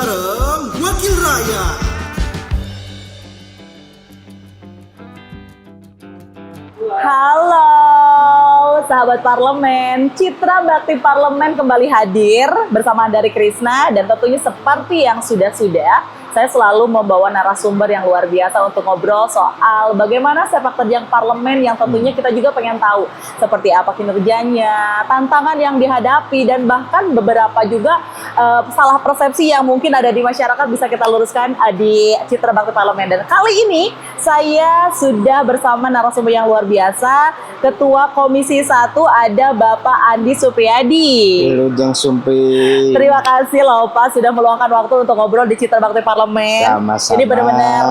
bareng Wakil Rakyat. Halo sahabat parlemen, Citra Bakti Parlemen kembali hadir bersama Dari Krisna, dan tentunya seperti yang sudah-sudah, saya selalu membawa narasumber yang luar biasa untuk ngobrol soal bagaimana sepak terjang parlemen yang tentunya kita juga pengen tahu seperti apa kinerjanya, tantangan yang dihadapi, dan bahkan beberapa juga salah persepsi yang mungkin ada di masyarakat bisa kita luruskan di Citra Bakti Parlemen. Dan kali ini saya sudah bersama narasumber yang luar biasa, Ketua Komisi 1 ada Bapak Andi Supriyadi. Wilujeng Sumpri. Terima kasih loh Pak sudah meluangkan waktu untuk ngobrol di Citra Bakti Parlemen. Sama-sama. Ini benar-benar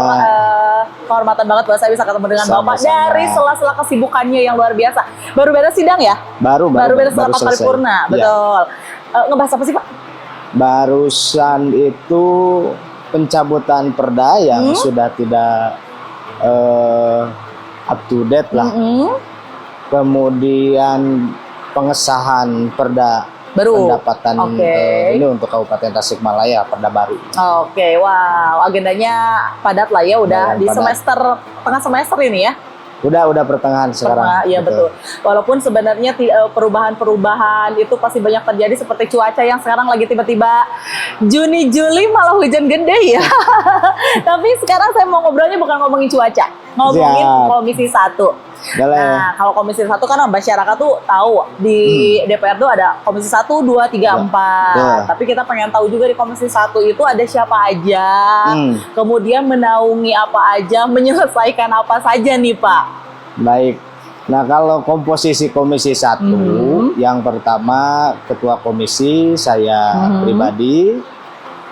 kehormatan banget buat saya bisa ketemu dengan Bapak dari sela-sela kesibukannya yang luar biasa. Baru beres sidang ya? Baru beres rapat paripurna, betul. Ngebahas apa sih Pak? Barusan itu pencabutan perda yang sudah tidak up to date lah. Kemudian pengesahan perda baru pendapatan ini untuk Kabupaten Tasikmalaya, perda baru. Oke, wow, agendanya padat lah ya, udah di semester tengah semester ini ya. Udah pertengahan sekarang. Iya betul. Walaupun sebenarnya perubahan-perubahan itu pasti banyak terjadi, seperti cuaca yang sekarang lagi tiba-tiba Juni Juli malah hujan gede ya. Tapi sekarang saya mau ngobrolnya bukan ngomongin cuaca, ngomongin Komisi 1. Nah, kalau Komisi 1 kan masyarakat tuh tahu di DPR tuh ada Komisi 1, 2, 3, 4. Tapi kita pengen tahu juga di Komisi 1 itu ada siapa aja, kemudian menaungi apa aja, menyelesaikan apa saja nih Pak. Baik. Nah, kalau komposisi Komisi 1, yang pertama Ketua Komisi saya pribadi,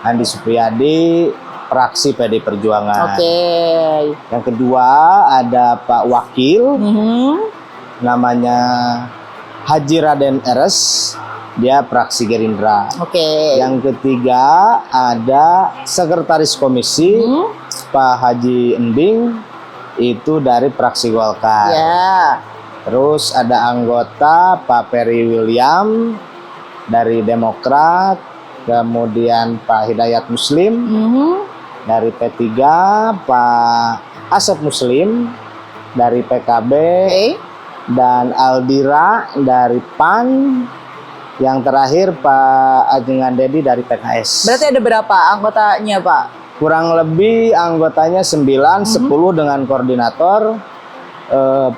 Andi Supriyadi, fraksi PD Perjuangan. Yang kedua ada Pak Wakil, namanya Haji Raden Eres, dia fraksi Gerindra. Yang ketiga ada Sekretaris Komisi, Pak Haji Ending, itu dari fraksi Golkar. Terus ada anggota Pak Ferry William dari Demokrat, kemudian Pak Hidayat Muslim dari P3, Pak Asep Muslim dari PKB, dan Aldira dari PAN, yang terakhir Pak Ajengan Dedi dari PKS. Berarti ada berapa anggotanya Pak? Kurang lebih anggotanya 9, 10 dengan koordinator,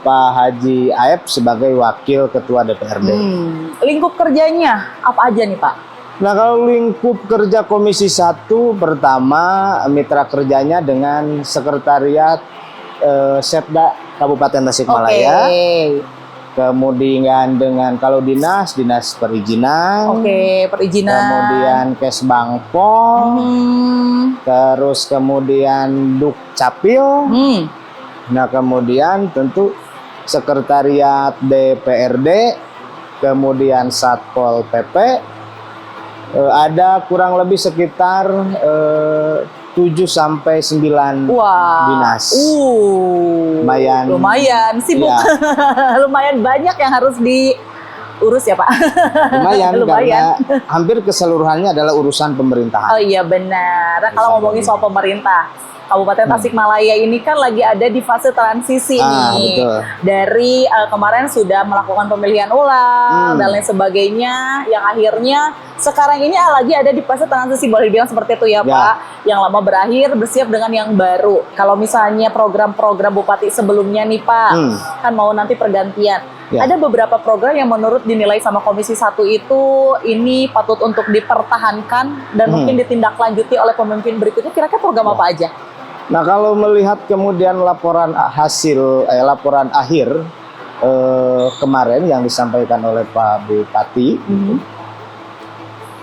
Pak Haji Aep sebagai wakil ketua DPRD. Lingkup kerjanya apa aja nih Pak? Nah, kalau lingkup kerja Komisi 1, pertama mitra kerjanya dengan Sekretariat Setda Kabupaten Tasikmalaya. Kemudian dengan kalau dinas perizinan. Perizinan. Kemudian Kesbangpol. Terus kemudian Dukcapil. Nah, kemudian tentu Sekretariat DPRD, kemudian Satpol PP. Ada kurang lebih sekitar 7 sampai 9 dinas. Lumayan sibuk. Lumayan banyak yang harus diurus ya Pak. Lumayan. Karena hampir keseluruhannya adalah urusan pemerintahan. Oh iya benar. Nah, kalau ngomongin soal pemerintah, Kabupaten Tasikmalaya ini kan lagi ada di fase transisi nih. Dari kemarin sudah melakukan pemilihan ulang dan lain sebagainya, yang akhirnya sekarang ini lagi ada di fase transisi, boleh dibilang seperti itu ya Pak. Yang lama berakhir, bersiap dengan yang baru. Kalau misalnya program-program Bupati sebelumnya nih Pak, kan mau nanti pergantian. Ada beberapa program yang menurut dinilai sama Komisi 1 itu ini patut untuk dipertahankan dan mungkin ditindaklanjuti oleh pemimpin berikutnya. Kira-kira program apa aja? Nah, kalau melihat kemudian laporan akhir kemarin yang disampaikan oleh Pak Bupati,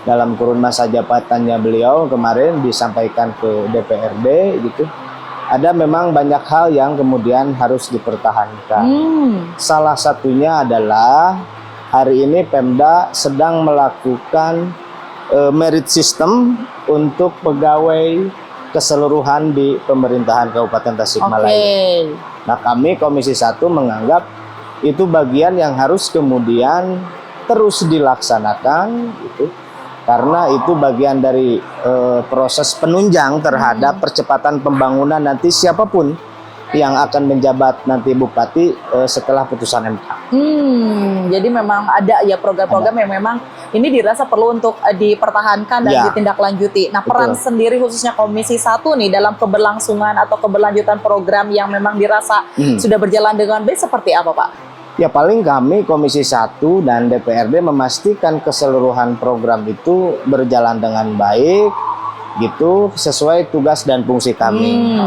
dalam kurun masa jabatannya beliau kemarin disampaikan ke DPRD gitu, ada memang banyak hal yang kemudian harus dipertahankan. Salah satunya adalah hari ini Pemda sedang melakukan merit system untuk pegawai keseluruhan di pemerintahan Kabupaten Tasikmalaya. Nah, kami Komisi 1 menganggap itu bagian yang harus kemudian terus dilaksanakan gitu. karena itu bagian dari proses penunjang terhadap percepatan pembangunan nanti siapapun yang akan menjabat nanti bupati setelah putusan MK. Jadi memang ada ya program-program yang memang ini dirasa perlu untuk dipertahankan dan Ya. ditindaklanjuti. Nah, peran Betul. sendiri khususnya Komisi 1 nih dalam keberlangsungan atau keberlanjutan program yang memang dirasa sudah berjalan dengan baik seperti apa, Pak? Ya paling kami Komisi 1 dan DPRD memastikan keseluruhan program itu berjalan dengan baik gitu sesuai tugas dan fungsi kami.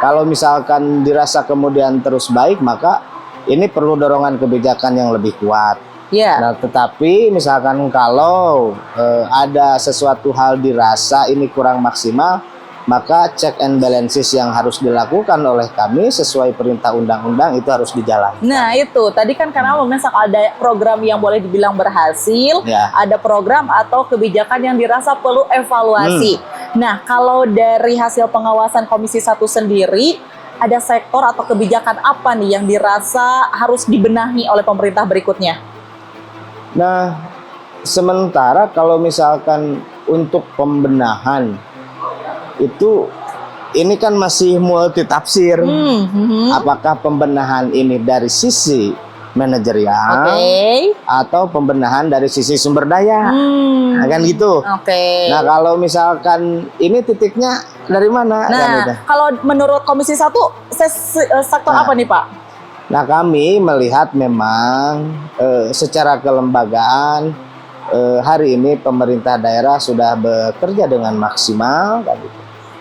Kalau misalkan dirasa kemudian terus baik, maka ini perlu dorongan kebijakan yang lebih kuat. Ya. Nah, tetapi misalkan kalau ada sesuatu hal dirasa ini kurang maksimal, maka check and balances yang harus dilakukan oleh kami sesuai perintah undang-undang itu harus dijalankan. Nah, itu tadi kan karena memang ada program yang boleh dibilang berhasil, Ya. ada program atau kebijakan yang dirasa perlu evaluasi. Nah, kalau dari hasil pengawasan Komisi 1 sendiri, ada sektor atau kebijakan apa nih yang dirasa harus dibenahi oleh pemerintah berikutnya? Nah, sementara kalau misalkan untuk pembenahan itu ini kan masih multitafsir. Apakah pembenahan ini dari sisi manajerial atau pembenahan dari sisi sumber daya? Nah, kan gitu. Oke. Nah, kalau misalkan ini titiknya dari mana? Kan Nah, gitu. kalau menurut Komisi 1, sektor apa nih, Pak? Nah, kami melihat memang secara kelembagaan hari ini pemerintah daerah sudah bekerja dengan maksimal kan gitu,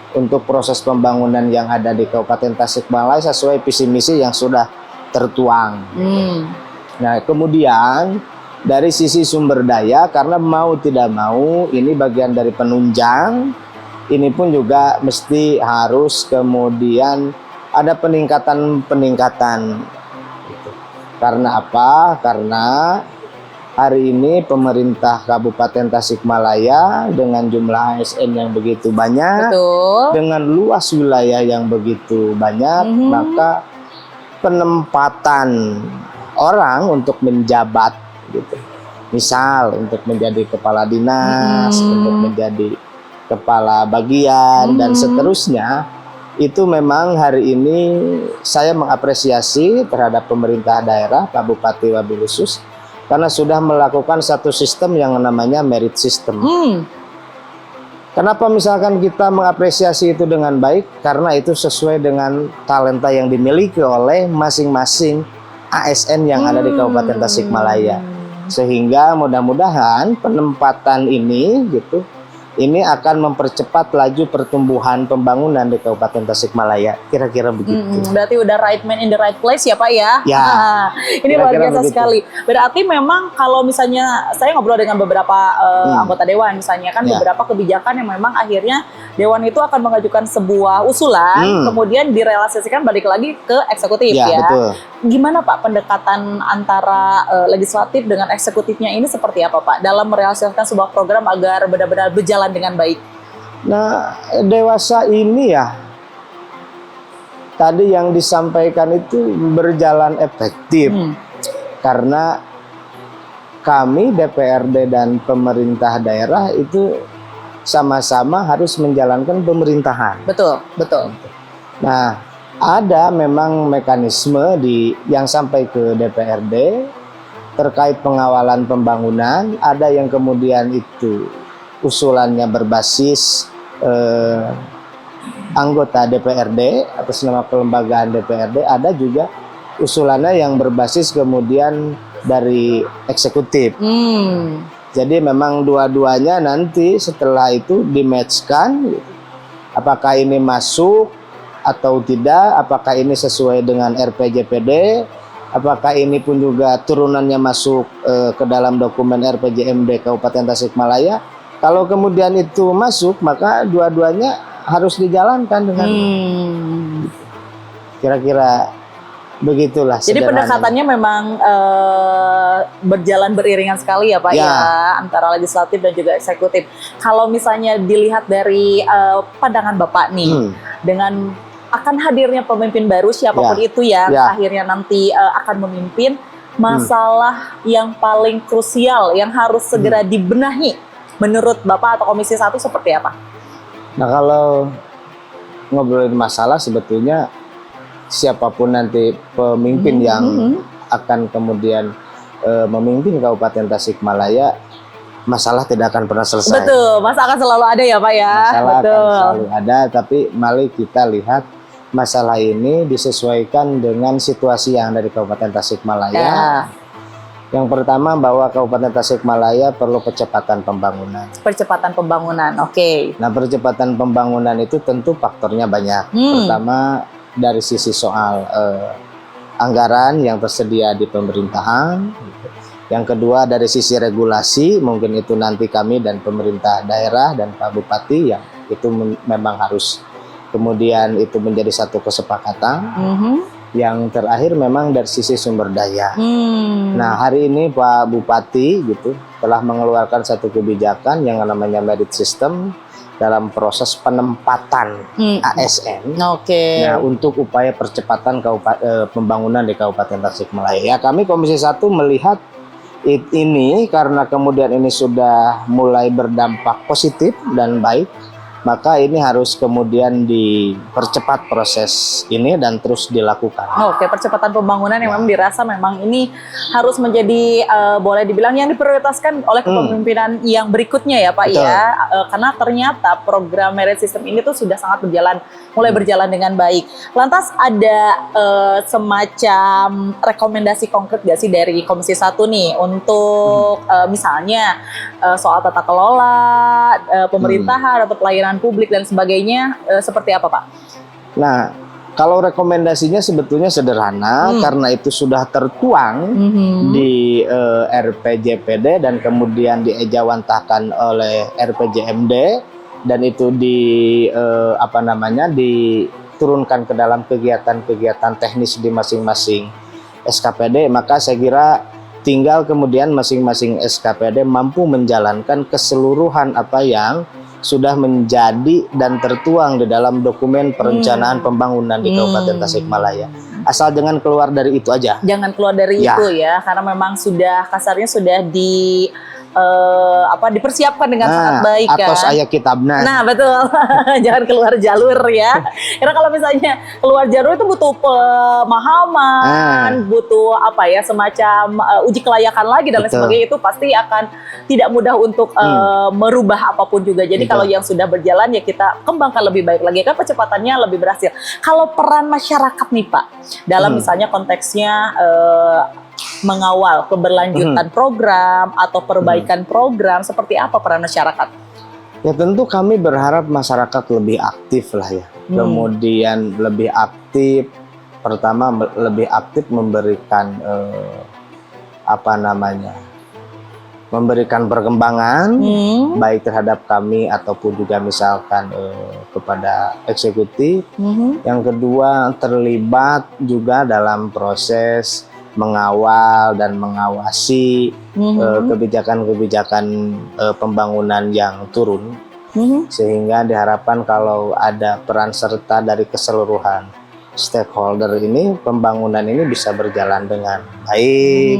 untuk proses pembangunan yang ada di Kabupaten Tasikmalaya sesuai visi misi yang sudah tertuang. Nah, kemudian dari sisi sumber daya, karena mau tidak mau ini bagian dari penunjang, ini pun juga mesti harus kemudian ada peningkatan. Karena apa? Karena hari ini pemerintah Kabupaten Tasikmalaya dengan jumlah ASN yang begitu banyak, Betul. dengan luas wilayah yang begitu banyak, maka penempatan orang untuk menjabat gitu. Misal untuk menjadi kepala dinas, untuk menjadi kepala bagian dan seterusnya, itu memang hari ini saya mengapresiasi terhadap pemerintah daerah, Pak Bupati Wabil Khusus, karena sudah melakukan satu sistem yang namanya merit system. Kenapa misalkan kita mengapresiasi itu dengan baik? Karena itu sesuai dengan talenta yang dimiliki oleh masing-masing ASN yang ada di Kabupaten Tasikmalaya. Sehingga mudah-mudahan penempatan ini gitu, ini akan mempercepat laju pertumbuhan pembangunan di Kabupaten Tasikmalaya. Kira-kira begitu. Berarti udah right man in the right place ya, Pak ya? Ya. Ini luar Kira-kira biasa begitu. sekali. Berarti memang kalau misalnya saya ngobrol dengan beberapa anggota dewan, misalnya kan Ya. beberapa kebijakan yang memang akhirnya dewan itu akan mengajukan sebuah usulan, kemudian direalisasikan balik lagi ke eksekutif Ya, ya. betul. Gimana Pak pendekatan antara legislatif dengan eksekutifnya ini seperti apa Pak dalam merealisasikan sebuah program agar benar-benar berjalan dengan baik? Nah, dewasa ini ya, tadi yang disampaikan itu berjalan efektif. Karena kami DPRD dan pemerintah daerah itu sama-sama harus menjalankan pemerintahan. Betul, betul. Nah, ada memang mekanisme yang sampai ke DPRD terkait pengawalan pembangunan, ada yang kemudian itu usulannya berbasis anggota DPRD atas nama kelembagaan DPRD, ada juga usulannya yang berbasis kemudian dari eksekutif. Jadi memang dua-duanya nanti setelah itu di-matchkan, apakah ini masuk atau tidak, apakah ini sesuai dengan RPJPD, apakah ini pun juga turunannya masuk ke dalam dokumen RPJMD Kabupaten Tasikmalaya. Kalau kemudian itu masuk, maka dua-duanya harus dijalankan dengan kira-kira begitulah. Jadi pendekatannya memang berjalan beriringan sekali ya Pak ya, antara legislatif dan juga eksekutif. Kalau misalnya dilihat dari pandangan Bapak nih, dengan akan hadirnya pemimpin baru siapapun itu yang akhirnya nanti akan memimpin, masalah yang paling krusial yang harus segera dibenahi menurut Bapak atau Komisi 1 seperti apa? Nah, kalau ngobrolin masalah, sebetulnya siapapun nanti pemimpin yang akan kemudian memimpin Kabupaten Tasikmalaya, masalah tidak akan pernah selesai. Betul, masalah akan selalu ada ya Pak ya. Masalah Betul. akan selalu ada, tapi mari kita lihat masalah ini disesuaikan dengan situasi yang ada di Kabupaten Tasikmalaya. Ya. Yang pertama, bahwa Kabupaten Tasikmalaya perlu percepatan pembangunan. Percepatan pembangunan, oke. Nah, percepatan pembangunan itu tentu faktornya banyak. Pertama, dari sisi soal anggaran yang tersedia di pemerintahan. Yang kedua, dari sisi regulasi, mungkin itu nanti kami dan pemerintah daerah dan Pak Bupati yang itu memang harus kemudian itu menjadi satu kesepakatan. Yang terakhir memang dari sisi sumber daya. Nah, hari ini Pak Bupati gitu telah mengeluarkan satu kebijakan yang namanya merit system dalam proses penempatan ASN. Oke. Nah, untuk upaya percepatan pembangunan di Kabupaten Tasikmalaya. Ya, kami Komisi 1 melihat ini karena kemudian ini sudah mulai berdampak positif dan baik, maka ini harus kemudian dipercepat proses ini dan terus dilakukan. Oke, percepatan pembangunan yang memang dirasa memang ini harus menjadi boleh dibilang yang diprioritaskan oleh kepemimpinan yang berikutnya ya Pak. Betul. Ya, karena ternyata program merit system ini tuh sudah sangat mulai berjalan dengan baik. Lantas ada semacam rekomendasi konkret gak sih dari Komisi 1 nih untuk misalnya soal tata kelola pemerintahan atau pelayanan publik dan sebagainya, seperti apa Pak? Nah, kalau rekomendasinya sebetulnya sederhana karena itu sudah tertuang di RPJPD dan kemudian diejawantahkan oleh RPJMD dan itu diturunkan ke dalam kegiatan-kegiatan teknis di masing-masing SKPD, maka saya kira tinggal kemudian masing-masing SKPD mampu menjalankan keseluruhan apa yang sudah menjadi dan tertuang di dalam dokumen perencanaan pembangunan di Kabupaten Tasikmalaya. Asal jangan keluar dari itu aja. Jangan keluar dari itu ya, karena memang sudah kasarnya sudah dipersiapkan dengan sangat baik kan. Atau saya kitabna. Nah betul, jangan keluar jalur ya. Karena kalau misalnya keluar jalur itu butuh pemahaman, butuh semacam uji kelayakan lagi dan lain sebagainya, itu pasti akan tidak mudah untuk merubah apapun juga. Jadi kalau yang sudah berjalan ya kita kembangkan lebih baik lagi, kan percepatannya lebih berhasil. Kalau peran masyarakat nih Pak, dalam misalnya konteksnya mengawal keberlanjutan program atau perbaikan program, seperti apa peran masyarakat? Ya tentu kami berharap masyarakat lebih aktif lah ya. Kemudian lebih aktif, pertama lebih aktif memberikan memberikan perkembangan baik terhadap kami ataupun juga misalkan kepada eksekutif. Yang kedua terlibat juga dalam proses mengawal dan mengawasi kebijakan-kebijakan pembangunan yang turun, sehingga diharapkan kalau ada peran serta dari keseluruhan stakeholder ini, pembangunan ini bisa berjalan dengan baik,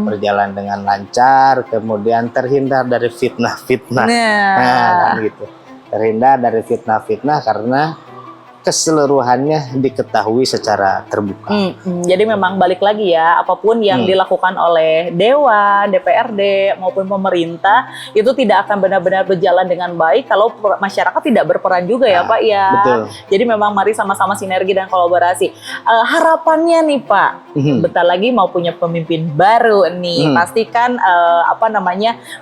berjalan dengan lancar, kemudian terhindar dari fitnah-fitnah. Nah, gitu. Terhindar dari fitnah-fitnah karena keseluruhannya diketahui secara terbuka. Jadi memang balik lagi ya, apapun yang dilakukan oleh Dewan, DPRD maupun pemerintah itu tidak akan benar-benar berjalan dengan baik kalau masyarakat tidak berperan juga ya Pak ya. Betul. Jadi memang mari sama-sama sinergi dan kolaborasi. Harapannya nih Pak, bentar lagi mau punya pemimpin baru nih, pastikan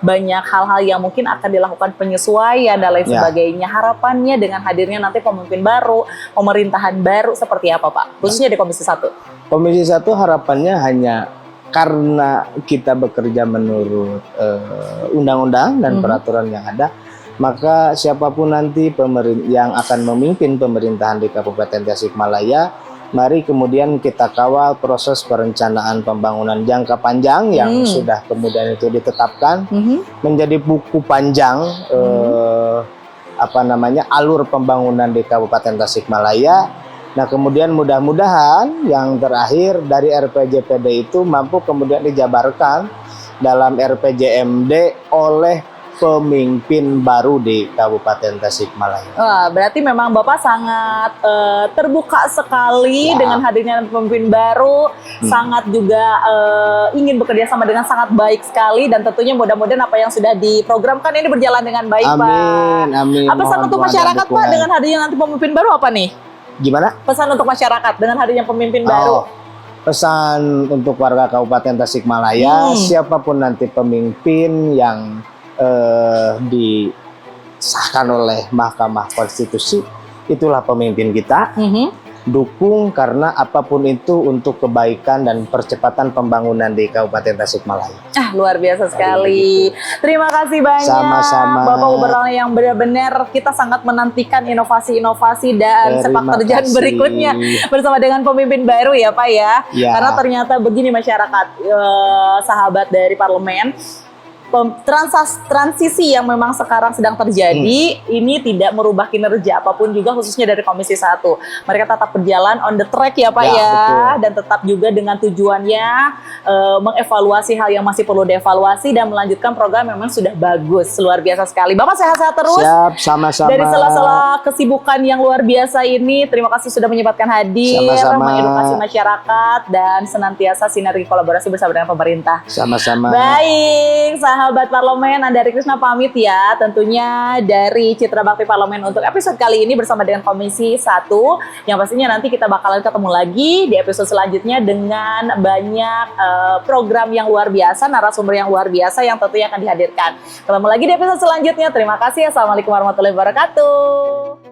banyak hal-hal yang mungkin akan dilakukan penyesuaian dan lain sebagainya. Harapannya dengan hadirnya nanti pemimpin baru, pemerintahan baru seperti apa Pak? Khususnya di Komisi 1. Komisi 1 harapannya hanya karena kita bekerja menurut undang-undang dan peraturan yang ada, maka siapapun nanti yang akan memimpin pemerintahan di Kabupaten Tasikmalaya, mari kemudian kita kawal proses perencanaan pembangunan jangka panjang yang sudah kemudian itu ditetapkan menjadi buku panjang alur pembangunan di Kabupaten Tasikmalaya. Nah, kemudian mudah-mudahan yang terakhir dari RPJPD itu mampu kemudian dijabarkan dalam RPJMD oleh pemimpin baru di Kabupaten Tasikmalaya. Wah, berarti memang Bapak sangat terbuka sekali Ya. dengan hadirnya pemimpin baru, sangat juga ingin bekerja sama dengan sangat baik sekali, dan tentunya mudah-mudahan apa yang sudah diprogramkan ini berjalan dengan baik, Pak. Amin, amin. Apa pesan Mohon untuk doa dan masyarakat, Pak, dukungan. dengan hadirnya nanti pemimpin baru apa nih? Gimana? Pesan untuk masyarakat dengan hadirnya pemimpin baru. Pesan untuk warga Kabupaten Tasikmalaya, siapapun nanti pemimpin yang disahkan oleh Mahkamah Konstitusi, itulah pemimpin kita. Dukung karena apapun itu untuk kebaikan dan percepatan pembangunan di Kabupaten Tasikmalaya. Luar biasa sekali. Terima kasih banyak, Sama-sama. Bapak Gubernur yang benar-benar kita sangat menantikan inovasi-inovasi dan Terima sepak terjang kasih. berikutnya bersama dengan pemimpin baru ya, Pak ya. Ya. Karena ternyata begini masyarakat, sahabat dari parlemen, transisi yang memang sekarang sedang terjadi ini tidak merubah kinerja apapun juga, khususnya dari Komisi 1. Mereka tetap berjalan on the track ya, Pak Ya, ya, betul. dan tetap juga dengan tujuannya mengevaluasi hal yang masih perlu dievaluasi dan melanjutkan program yang memang sudah bagus. Luar biasa sekali. Bapak sehat-sehat terus. Siap, sama-sama. Dari sela-sela kesibukan yang luar biasa ini, terima kasih sudah menyempatkan hadir, Sama-sama. mengedukasi masyarakat, dan senantiasa sinergi kolaborasi bersama dengan pemerintah. Sama-sama. Baik, sahabat parlemen, Anda Dari Krisna pamit ya. Tentunya dari Citra Bakti Parlemen untuk episode kali ini bersama dengan Komisi 1. Yang pastinya nanti kita bakalan ketemu lagi di episode selanjutnya dengan banyak program yang luar biasa, narasumber yang luar biasa yang tentunya akan dihadirkan. Ketemu lagi di episode selanjutnya. Terima kasih. Assalamualaikum warahmatullahi wabarakatuh.